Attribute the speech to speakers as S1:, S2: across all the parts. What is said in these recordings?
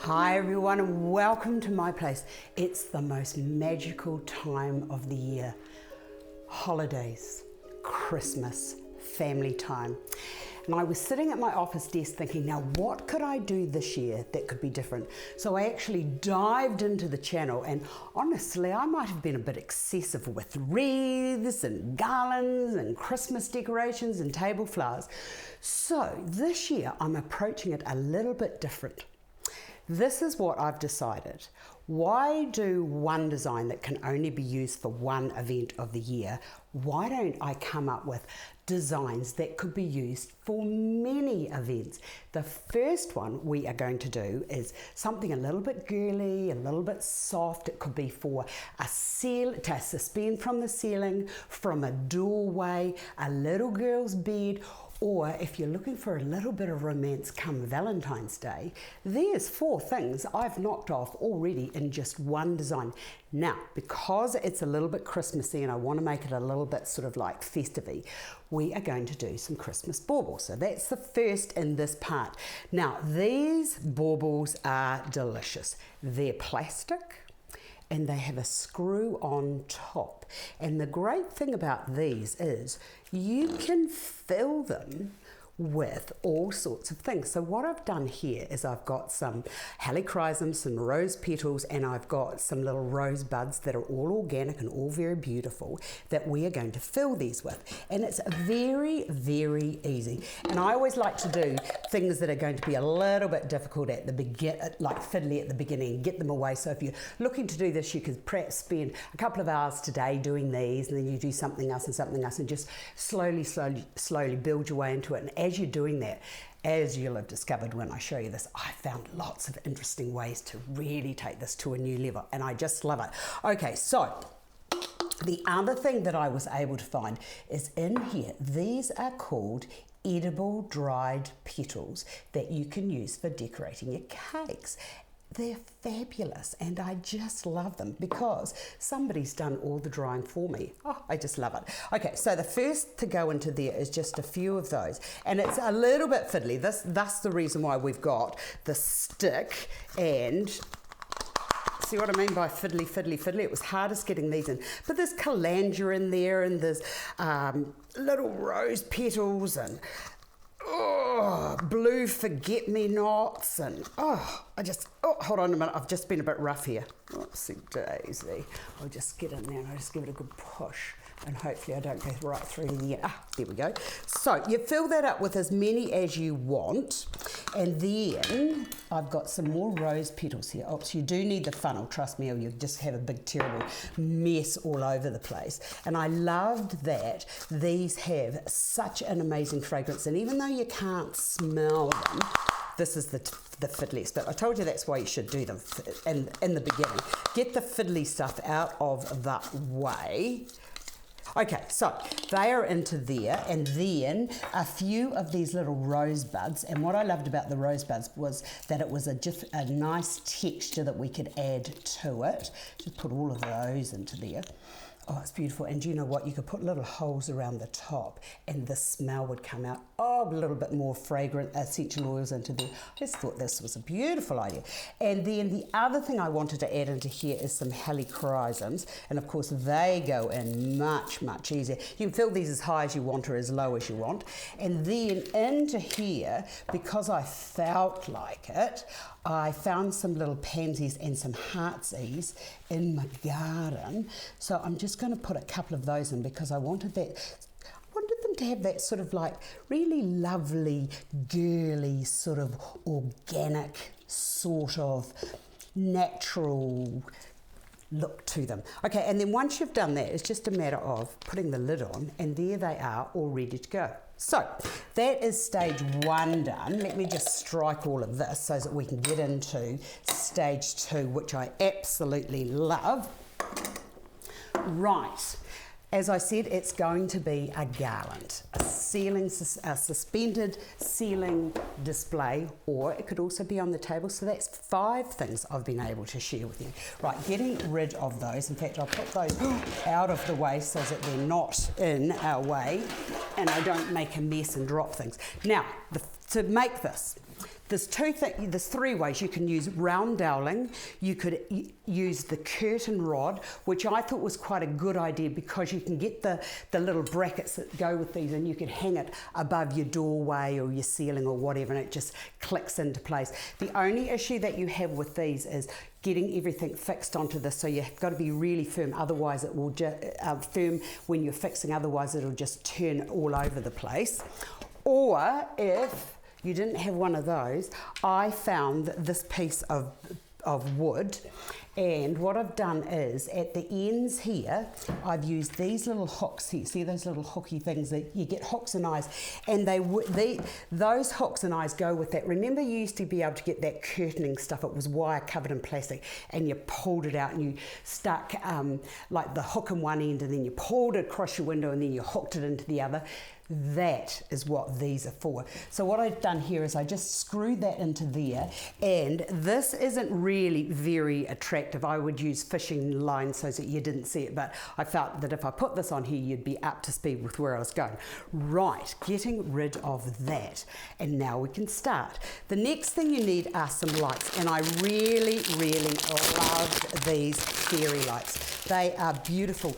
S1: Hi everyone and welcome to my place. It's the most magical time of the year. Holidays, Christmas, family time. And I was sitting at my office desk thinking, now what could I do this year that could be different? So I actually dived into the channel, and honestly I might have been a bit excessive with wreaths and garlands and Christmas decorations and table flowers. So this year I'm approaching it a little bit different. This is what I've decided. Why do one design that can only be used for one event of the year? Why don't I come up with designs that could be used for many events? The first one we are going to do is something a little bit girly, a little bit soft. It could be for to suspend from the ceiling, from a doorway, a little girl's bed, or if you're looking for a little bit of romance come Valentine's Day, there's 4 things I've knocked off already in just one design. Now, because it's a little bit Christmassy and I want to make it a little bit sort of like festive-y, we are going to do some Christmas baubles. So that's the first in this part. Now, these baubles are delicious. They're plastic and they have a screw on top. And the great thing about these is you can fill them with all sorts of things. So what I've done here is I've got some helichrysums, some rose petals, and I've got some little rose buds that are all organic and all very beautiful that we are going to fill these with. And it's very, very easy. And I always like to do things that are going to be a little bit difficult at the beginning, like fiddly at the beginning, and get them away. So if you're looking to do this, you could perhaps spend a couple of hours today doing these, and then you do something else and just slowly build your way into it. And as you're doing that, as you'll have discovered when I show you this, I found lots of interesting ways to really take this to a new level, and I just love it. Okay, so the other thing that I was able to find is in here, these are called edible dried petals that you can use for decorating your cakes. They're fabulous and I just love them because somebody's done all the drying for me. Oh, I just love it. Okay, so the first to go into there is just a few of those, and it's a little bit fiddly. That's the reason why we've got the stick, and see what I mean by fiddly? It was hardest getting these in. But there's calendula in there, and there's little rose petals, and blue forget-me-nots, and hold on a minute, I've just been a bit rough here. Oopsie daisy. I'll just get in there and I'll just give it a good push, and hopefully I don't go right through to the end. There we go. So you fill that up with as many as you want, and then I've got some more rose petals here. Oops, you do need the funnel, trust me, or you'll just have a big terrible mess all over the place. And I loved that these have such an amazing fragrance, and even though you can't smell them, this is the fiddliest bit. I told you that's why you should do them in the beginning. Get the fiddly stuff out of the way. Okay, so they are into there, and then a few of these little rosebuds. And what I loved about the rosebuds was that it was a nice texture that we could add to it. Just put all of those into there. Oh, it's beautiful. And do you know what? You could put little holes around the top and the smell would come out. Oh, a little bit more fragrant essential oils into there. I just thought this was a beautiful idea. And then the other thing I wanted to add into here is some helichrysums. And of course, they go in much, much easier. You can fill these as high as you want or as low as you want. And then into here, because I felt like it, I found some little pansies and some heartsease in my garden. So I'm just going to put a couple of those in because I wanted them to have that sort of like really lovely, girly, sort of organic, sort of natural look to them. Okay, and then once you've done that, it's just a matter of putting the lid on, and there they are, all ready to go. So that is stage 1 done. Let me just strike all of this so that we can get into stage 2, which I absolutely love. Right. As I said, it's going to be a garland, a suspended ceiling display, or it could also be on the table. So that's 5 things I've been able to share with you. Right, getting rid of those. In fact, I'll put those out of the way so that they're not in our way and I don't make a mess and drop things. Now, to make this, There's three ways. You can use round doweling, you could use the curtain rod, which I thought was quite a good idea because you can get the little brackets that go with these and you can hang it above your doorway or your ceiling or whatever, and it just clicks into place. The only issue that you have with these is getting everything fixed onto this, so you've got to be really firm, otherwise it will firm when you're fixing, otherwise it'll just turn all over the place. Or if you didn't have one of those, I found this piece of wood, and what I've done is at the ends here I've used these little hooks here. See those little hooky things that you get hooks and eyes, and those hooks and eyes go with that. Remember, you used to be able to get that curtaining stuff, it was wire covered in plastic, and you pulled it out and you stuck like the hook in one end, and then you pulled it across your window and then you hooked it into the other. That is what these are for. So what I've done here is I just screwed that into there, and this isn't really very attractive. I would use fishing lines so that you didn't see it, but I felt that if I put this on here you'd be up to speed with where I was going. Right, getting rid of that, and now we can start. The next thing you need are some lights, and I really love these fairy lights. They are beautiful.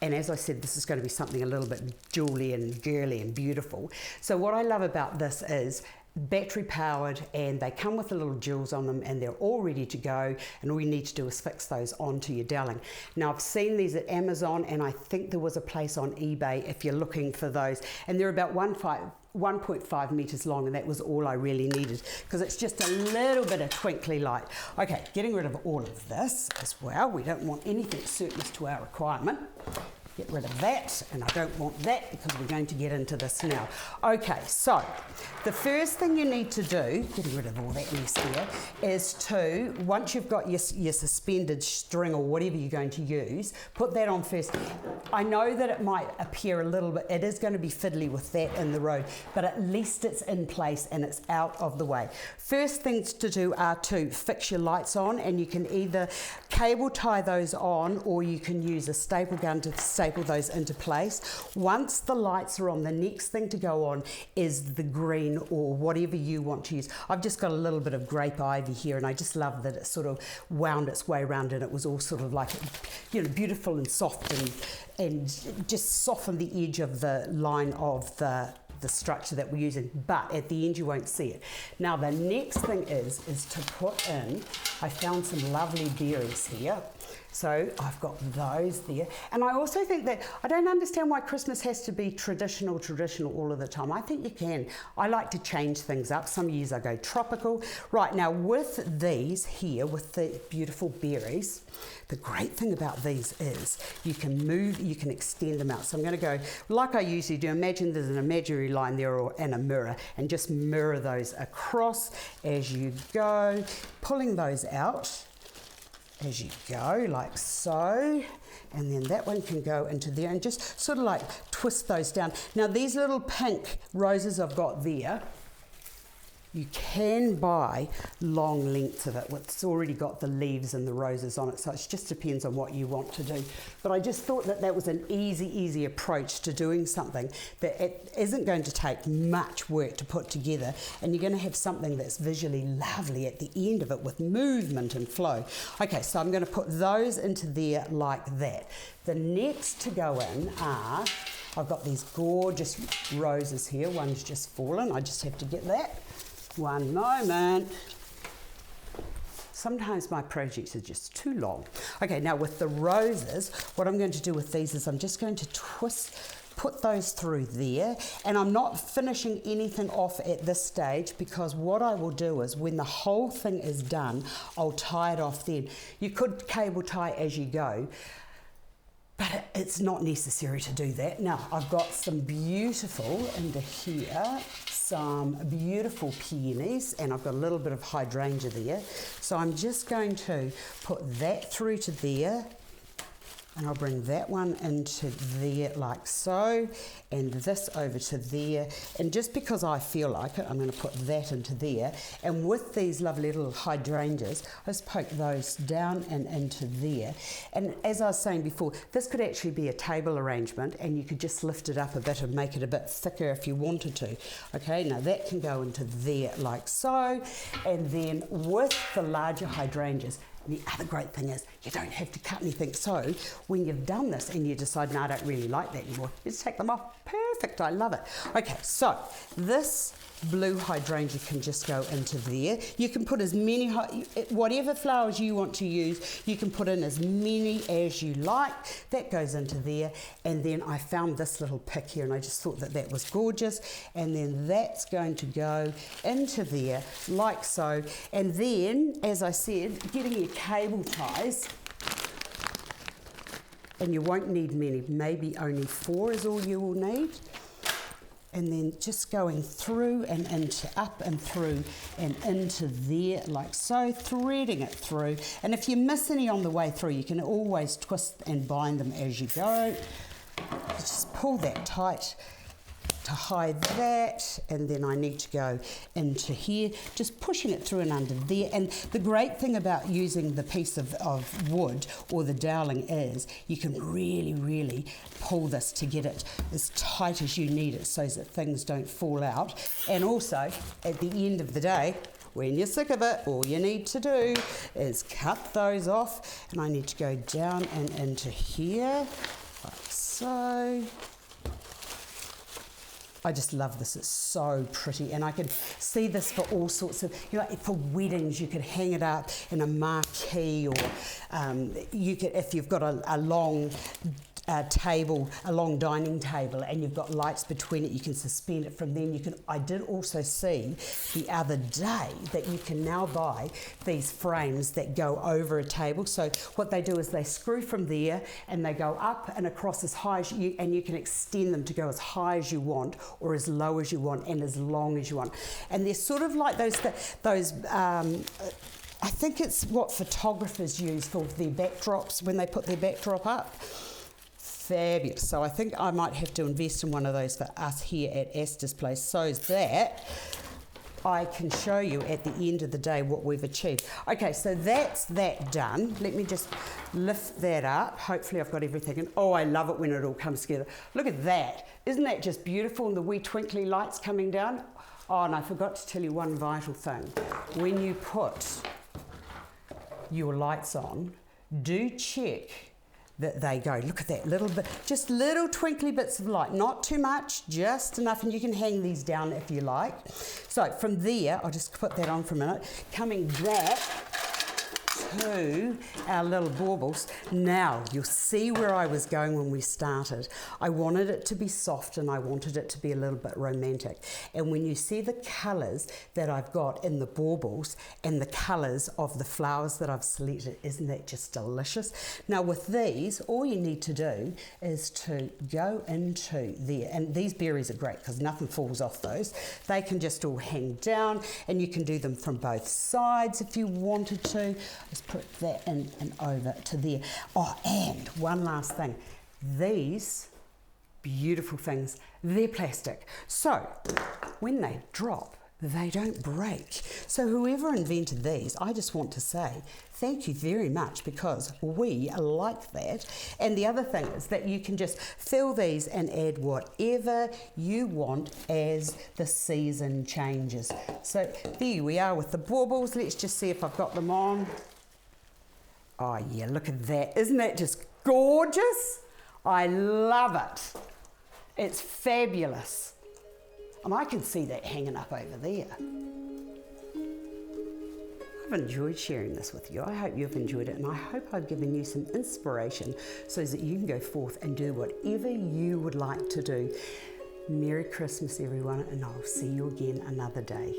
S1: And as I said, this is going to be something a little bit jewelly and girly and beautiful. So what I love about this is battery powered, and they come with the little jewels on them, and they're all ready to go, and all you need to do is fix those onto your doweling. Now I've seen these at Amazon, and I think there was a place on eBay if you're looking for those, and they're about 1.5 meters long, and that was all I really needed because it's just a little bit of twinkly light. Okay, getting rid of all of this as well. We don't want anything surplus to our requirement. Get rid of that, and I don't want that because we're going to get into this now. Okay, so the first thing you need to do, getting rid of all that mess here, is to, once you've got your suspended string or whatever you're going to use, put that on first. I know that it might appear a little bit, it is going to be fiddly with that in the road, but at least it's in place and it's out of the way. First things to do are to fix your lights on, and you can either cable tie those on or you can use a staple gun to staple those into place. Once the lights are on, the next thing to go on is the green or whatever you want to use. I've just got a little bit of grape ivy here, and I just love that it sort of wound its way around, and it was all sort of like, you know, beautiful and soft, and just softened the edge of the line of the structure that we're using, but at the end you won't see it. Now the next thing is to put in, I found some lovely berries here. So I've got those there. And I also think that, I don't understand why Christmas has to be traditional all of the time. I think you can. I like to change things up. Some years I go tropical. Right, now with these here, with the beautiful berries, the great thing about these is you can move, you can extend them out. So I'm going to go, like I usually do, imagine there's an imaginary line there and a mirror, and just mirror those across as you go, pulling those out as you go, like so, and then that one can go into there, and just sort of like twist those down. Now these little pink roses I've got there, you can buy long lengths of it. It's already got the leaves and the roses on it, so it just depends on what you want to do. But I just thought that that was an easy approach to doing something that it isn't going to take much work to put together, and you're going to have something that's visually lovely at the end of it with movement and flow. Okay, so I'm going to put those into there like that. The next to go in are, I've got these gorgeous roses here. One's just fallen. I just have to get that. One moment. Sometimes my projects are just too long. Okay, now with the roses, what I'm going to do with these is I'm just going to put those through there, and I'm not finishing anything off at this stage, because what I will do is when the whole thing is done, I'll tie it off then. You could cable tie as you go, but it's not necessary to do that. Now, I've got some beautiful into here, some beautiful peonies, and I've got a little bit of hydrangea there. So I'm just going to put that through to there, And I'll bring that one into there like so, and this over to there. And just because I feel like it, I'm going to put that into there. And with these lovely little hydrangeas, I just poke those down and into there. And as I was saying before, this could actually be a table arrangement, and you could just lift it up a bit and make it a bit thicker if you wanted to. Okay, now that can go into there like so. And then with the larger hydrangeas, the other great thing is you don't have to cut anything. So when you've done this and you decide, no, I don't really like that anymore, you just take them off. Perfect, I love it. Okay, so this blue hydrangea can just go into there. You can put as many, whatever flowers you want to use, you can put in as many as you like. That goes into there. And then I found this little pick here, and I just thought that that was gorgeous. And then that's going to go into there like so. And then, as I said, getting your cable ties, and you won't need many, maybe only 4 is all you will need. And then just going through and into, up and through and into there like so, threading it through. And if you miss any on the way through, you can always twist and bind them as you go. Just pull that tight to hide that, and then I need to go into here, just pushing it through and under there. And the great thing about using the piece of wood or the doweling is you can really pull this to get it as tight as you need it so that things don't fall out. And also, at the end of the day, when you're sick of it, all you need to do is cut those off. And I need to go down and into here, like so. I just love this, it's so pretty, and I can see this for all sorts of, you know, for weddings you could hang it up in a marquee, or you could, if you've got a long table, a long dining table, and you've got lights between it, you can suspend it from there. You can. I did also see the other day that you can now buy these frames that go over a table. So what they do is they screw from there and they go up and across as high as you, and you can extend them to go as high as you want or as low as you want and as long as you want. And they're sort of like those I think it's what photographers use for their backdrops when they put their backdrop up. Fabulous. So I think I might have to invest in one of those for us here at Astar's place, so that I can show you at the end of the day what we've achieved. Okay, so that's that done. Let me just lift that up. Hopefully I've got everything in. Oh, I love it when it all comes together. Look at that. Isn't that just beautiful? And the wee twinkly lights coming down. Oh, and I forgot to tell you one vital thing. When you put your lights on, do check that they go. Look at that little bit, just little twinkly bits of light, not too much, just enough, and you can hang these down if you like. So from there, I'll just put that on for a minute, coming back to our little baubles. Now you'll see where I was going when we started. I wanted it to be soft and I wanted it to be a little bit romantic. And when you see the colours that I've got in the baubles and the colours of the flowers that I've selected, isn't that just delicious? Now with these, all you need to do is to go into there, and these berries are great because nothing falls off those. They can just all hang down, and you can do them from both sides if you wanted to. Just put that in and over to there. Oh, and one last thing. These beautiful things, they're plastic. So when they drop, they don't break. So whoever invented these, I just want to say thank you very much, because we like that. And the other thing is that you can just fill these and add whatever you want as the season changes. So there we are with the baubles. Let's just see if I've got them on. Oh yeah, look at that. Isn't that just gorgeous? I love it. It's fabulous. And I can see that hanging up over there. I've enjoyed sharing this with you. I hope you've enjoyed it, and I hope I've given you some inspiration so that you can go forth and do whatever you would like to do. Merry Christmas, everyone, and I'll see you again another day.